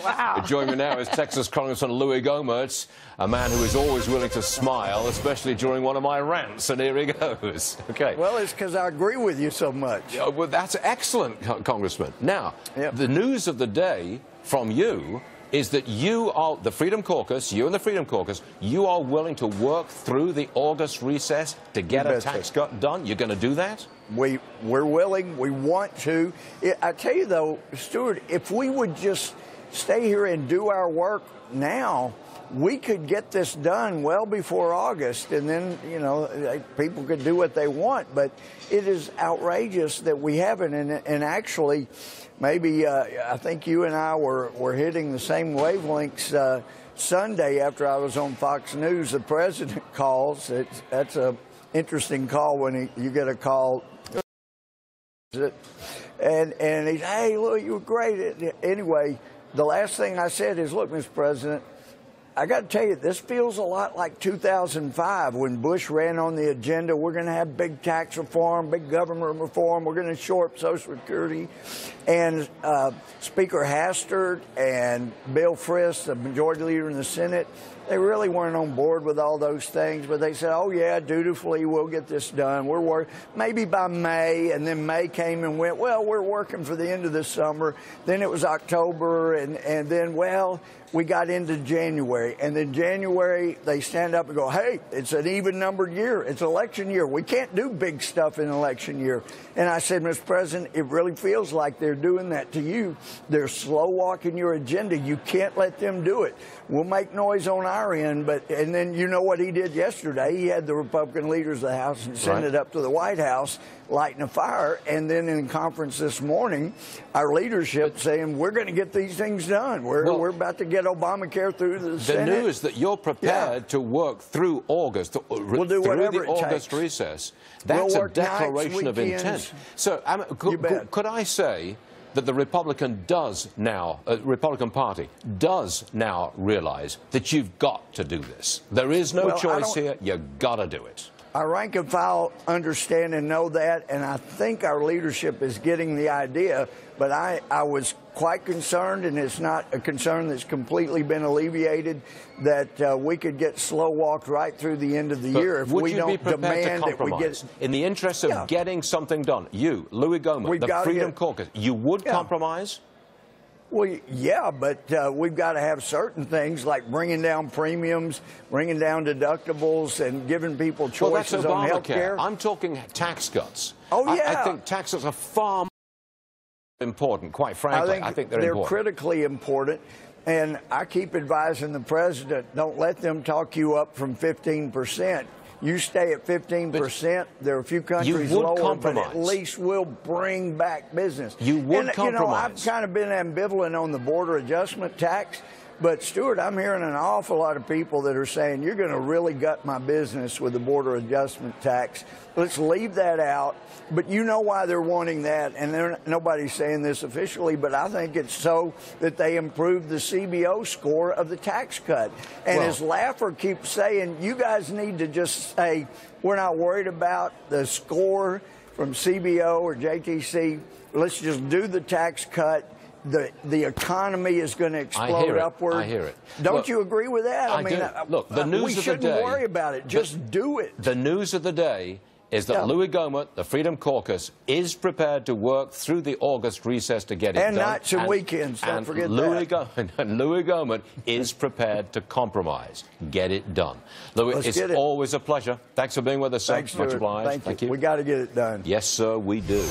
Wow. Joining me now is Texas Congressman Louie Gohmert, a man who is always willing to smile, especially during one of my rants. And here he goes. Okay. Well, it's because I agree with you so much. Well, that's excellent, Congressman. Now, the news of the day from you is that you are, the Freedom Caucus, you and the Freedom Caucus, you are willing to work through the August recess to get a tax cut done. You're going to do that? We're willing. We want to. I tell you, though, Stuart, if we would just stay here and do our work now, we could get this done well before August, and then, you know, people could do what they want. But it is outrageous that we haven't. And actually, maybe I think you and I were hitting the same wavelengths Sunday after I was on Fox News. The president calls. That's a interesting call when you get a call. And he's, hey, look, you were great. Anyway, the last thing I said is, look, Mr. President, I got to tell you, this feels a lot like 2005 when Bush ran on the agenda. We're going to have big tax reform, big government reform. We're going to shore up Social Security. And Speaker Hastert and Bill Frist, the majority leader in the Senate, they really weren't on board with all those things. But they said, oh, yeah, dutifully, we'll get this done. We're working maybe by May. And then May came and went, well, we're working for the end of the summer. Then it was October. And then, well, we got into January. And then January, they stand up and go, hey, it's an even-numbered year. It's election year. We can't do big stuff in election year. And I said, Mr. President, it really feels like they're doing that to you. They're slow-walking your agenda. You can't let them do it. We'll make noise on our end, and then you know what he did yesterday? He had the Republican leaders of the House and sent it up to the White House, lighting a fire. And then in conference this morning, our leadership saying, we're going to get these things done. We're about to get Obamacare through the Senate. The news that you're prepared to work through August, we'll do whatever through the August recess, that's a declaration of intent. So could I say that the Republican Party does now realize that you've got to do this? There is no choice here. You've got to do it. Our rank and file understand and know that, and I think our leadership is getting the idea. But I was quite concerned, and it's not a concern that's completely been alleviated, that we could get slow-walked right through the end of the year if we don't demand that we get... In the interest of getting something done, you, Louie Gohmert, the Freedom Caucus, you would compromise? Well, yeah, but we've got to have certain things like bringing down premiums, bringing down deductibles, and giving people choices on health care. I'm talking tax cuts. Oh, yeah. I think taxes are far more important, quite frankly. I think they're important. Critically important. And I keep advising the president, don't let them talk you up from 15%. You stay at 15%. There are a few countries lower, but at least we'll bring back business. You would compromise. You know, I've kind of been ambivalent on the border adjustment tax. But, Stuart, I'm hearing an awful lot of people that are saying, you're going to really gut my business with the border adjustment tax. Let's leave that out. But you know why they're wanting that, and nobody's saying this officially, but I think it's so that they improve the CBO score of the tax cut. And as Laffer keeps saying, you guys need to just say, we're not worried about the score from CBO or JTC. Let's just do the tax cut. The economy is going to explode upward. I hear it. Don't you agree with that? I mean, look, the news we of the shouldn't day, worry about it. Just do it. The news of the day is that Louie Gohmert, the Freedom Caucus, is prepared to work through the August recess to get it done. And nights and weekends, don't forget that. And Louie Gohmert is prepared to compromise. Get it done. Louie, it's always a pleasure. Thanks for being with us, sir. Thanks, Stuart. Much obliged. Thank you. We got to get it done. Yes, sir, we do.